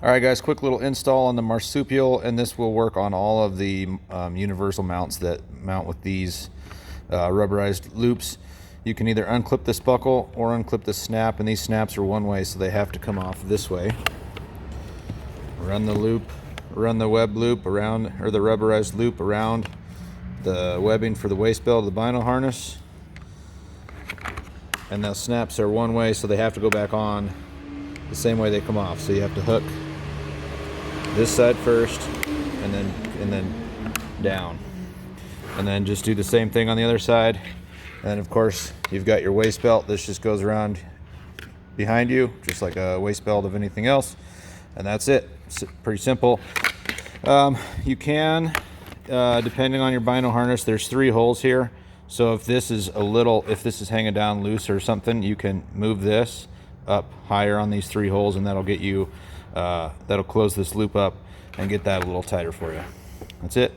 All right, guys, quick little install on the marsupial, and this will work on all of the universal mounts that mount with these rubberized loops. You can either unclip this buckle or unclip the snap, and these snaps are one way, so they have to come off this way. Run the loop, run the web loop around, or the rubberized loop around the webbing for the waist belt of the Bino harness. And the snaps are one way, so they have to go back on the same way they come off. So you have to hook this side first, and then down, and then just do the same thing on the other side. And then of course you've got your waist belt. This just goes around behind you, just like a waist belt of anything else, and that's it. It's pretty simple. You can, depending on your Bino harness, there's 3 holes here. So if this is hanging down loose or something, you can move this up higher on these 3 holes, and that'll get you that'll close this loop up and get that a little tighter for you. That's it.